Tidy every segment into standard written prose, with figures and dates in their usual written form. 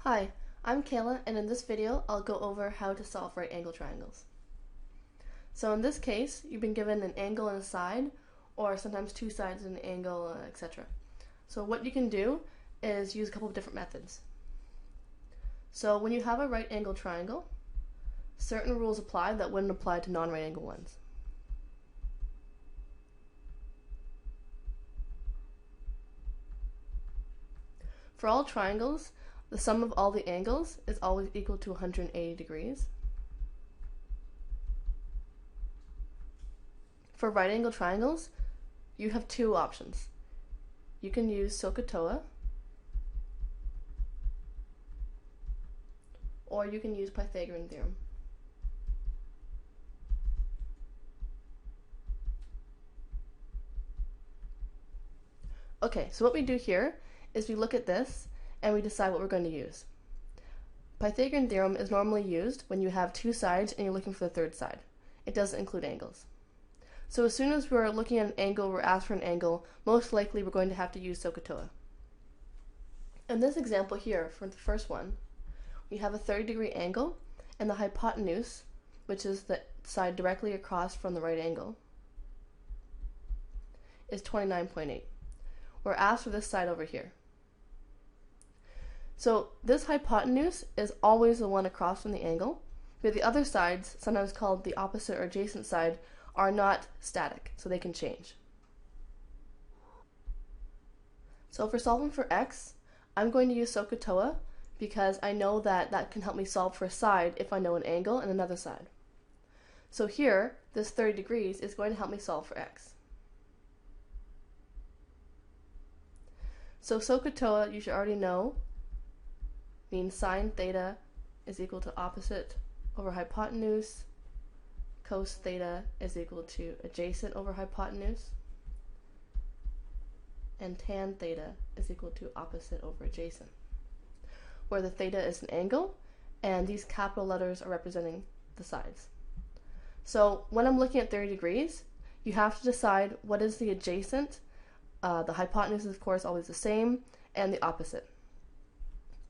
Hi, I'm Kayla, and in this video I'll go over how to solve right angle triangles. So in this case, you've been given an angle and a side, or sometimes two sides and an angle, etc. So what you can do is use a couple of different methods. So when you have a right angle triangle, certain rules apply that wouldn't apply to non-right angle ones. For all triangles, the sum of all the angles is always equal to 180 degrees. For right angle triangles, you have two options. You can use Sohcahtoa, or you can use Pythagorean theorem. Okay, so what we do here is we look at this and we decide what we're going to use. Pythagorean theorem is normally used when you have two sides and you're looking for the third side. It doesn't include angles. So as soon as we're looking at an angle, we're asked for an angle, most likely we're going to have to use Sohcahtoa. In this example here, for the first one, we have a 30-degree angle, and the hypotenuse, which is the side directly across from the right angle, is 29.8. We're asked for this side over here. So this hypotenuse is always the one across from the angle, but the other sides, sometimes called the opposite or adjacent side, are not static, so they can change. So for solving for x, I'm going to use Sohcahtoa because I know that that can help me solve for a side if I know an angle and another side. So here, this 30 degrees is going to help me solve for x. So Sohcahtoa, you should already know, means sine theta is equal to opposite over hypotenuse, cos theta is equal to adjacent over hypotenuse, and tan theta is equal to opposite over adjacent, where the theta is an angle and these capital letters are representing the sides. So when I'm looking at 30 degrees, you have to decide what is the adjacent. The hypotenuse is of course always the same, and the opposite.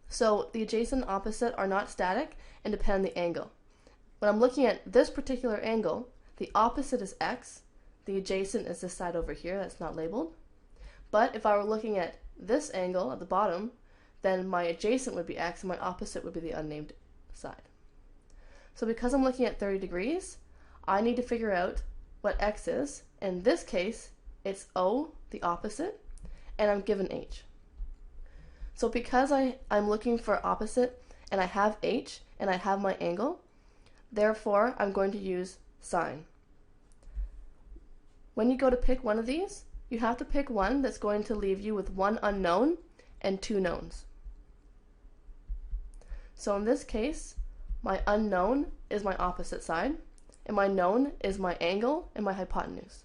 So the adjacent and opposite are not static and depend on the angle. When I'm looking at this particular angle, the opposite is x, the adjacent is this side over here that's not labeled. But if I were looking at this angle at the bottom, then my adjacent would be x and my opposite would be the unnamed side. So because I'm looking at 30 degrees, I need to figure out what x is. In this case, it's O, the opposite, and I'm given h. So because I'm looking for opposite and I have h and I have my angle, therefore I'm going to use sine. When you go to pick one of these, you have to pick one that's going to leave you with one unknown and two knowns. So in this case, my unknown is my opposite side, and my known is my angle and my hypotenuse.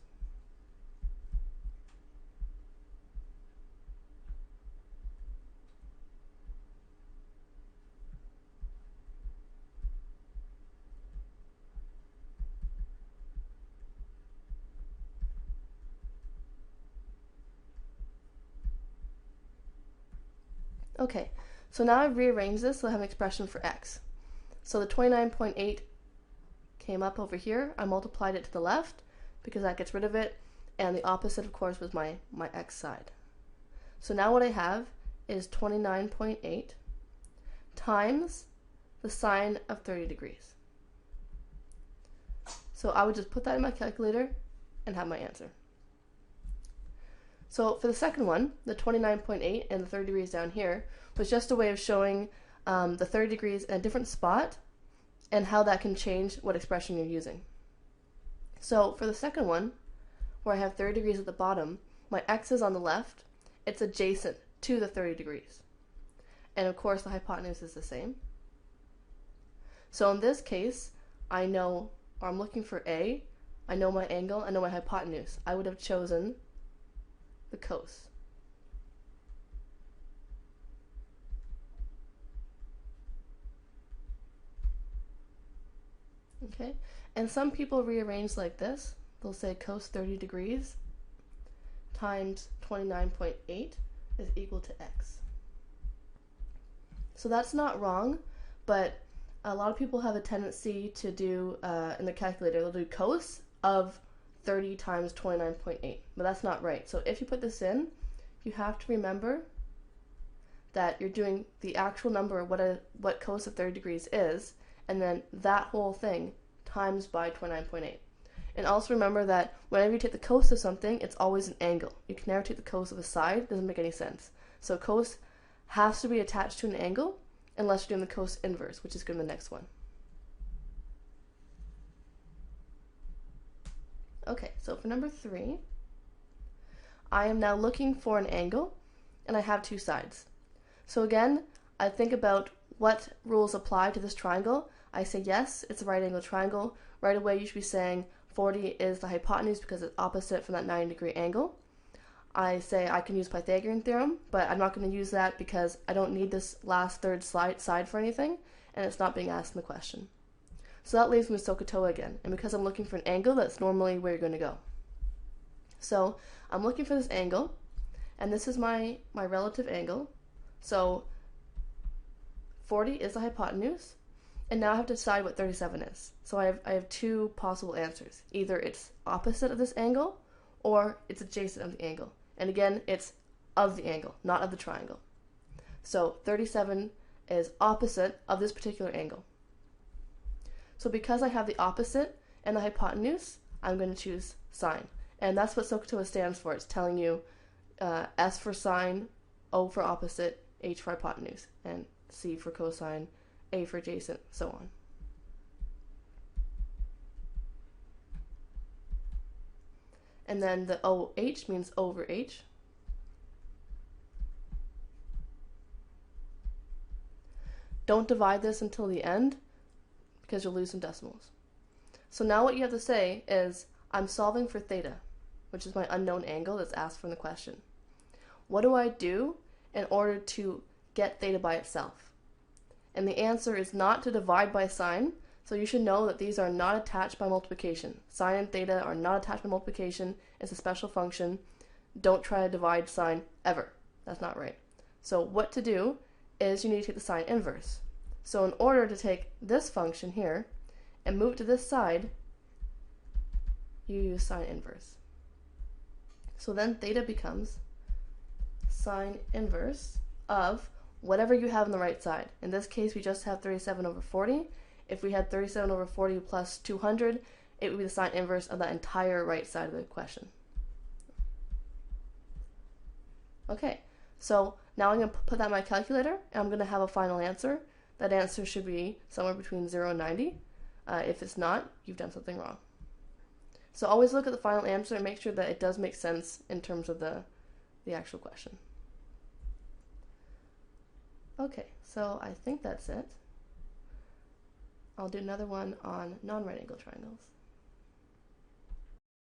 Okay, so now I've rearranged this so I have an expression for x. So the 29.8 came up over here. I multiplied it to the left because that gets rid of it, and the opposite of course was my x side. So now what I have is 29.8 times the sine of 30 degrees. So I would just put that in my calculator and have my answer. So for the second one, the 29.8 and the 30 degrees down here was just a way of showing the 30 degrees in a different spot and how that can change what expression you're using. So for the second one, where I have 30 degrees at the bottom, my x is on the left, it's adjacent to the 30 degrees. And of course the hypotenuse is the same. So in this case, I know, or I'm looking for a, I know my angle, I know my hypotenuse. I would have chosen the cos. Okay, and some people rearrange like this. They'll say cos 30 degrees times 29.8 is equal to x. So that's not wrong, but a lot of people have a tendency to do, in their calculator, they'll do cos of 30 times 29.8, but that's not right. So if you put this in, you have to remember that you're doing the actual number, what cos of 30 degrees is, and then that whole thing times by 29.8. And also remember that whenever you take the cos of something, it's always an angle. You can never take the cos of a side. It doesn't make any sense. So cos has to be attached to an angle unless you're doing the cos inverse, which is going to be the next one. Okay, so for number 3, I am now looking for an angle, and I have two sides. So again, I think about what rules apply to this triangle. I say yes, it's a right angle triangle. Right away you should be saying 40 is the hypotenuse because it's opposite from that 90-degree angle. I say I can use Pythagorean theorem, but I'm not going to use that because I don't need this last third side for anything, and it's not being asked in the question. So that leaves me with Sohcahtoa again, and because I'm looking for an angle, that's normally where you're going to go. So I'm looking for this angle, and this is my relative angle. So 40 is the hypotenuse, and now I have to decide what 37 is. So I have two possible answers. Either it's opposite of this angle, or it's adjacent of the angle. And again, it's of the angle, not of the triangle. So 37 is opposite of this particular angle. So because I have the opposite and the hypotenuse, I'm going to choose sine. And that's what Sohcahtoa stands for. It's telling you S for sine, O for opposite, H for hypotenuse, and C for cosine, A for adjacent, so on. And then the OH means over H. Don't divide this until the end because you'll lose some decimals. So now what you have to say is, I'm solving for theta, which is my unknown angle that's asked from the question. What do I do in order to get theta by itself? And the answer is not to divide by sine, so you should know that these are not attached by multiplication. Sine and theta are not attached by multiplication. It's a special function. Don't try to divide sine ever. That's not right. So what to do is you need to take the sine inverse. So in order to take this function here and move it to this side, you use sine inverse. So then theta becomes sine inverse of whatever you have on the right side. In this case, we just have 37 over 40. If we had 37 over 40 plus 200, it would be the sine inverse of that entire right side of the question. Okay, so now I'm going to put that in my calculator, and I'm going to have a final answer. That answer should be somewhere between 0 and 90. If it's not, you've done something wrong. So always look at the final answer and make sure that it does make sense in terms of the actual question. Okay, so I think that's it. I'll do another one on non-right angle triangles.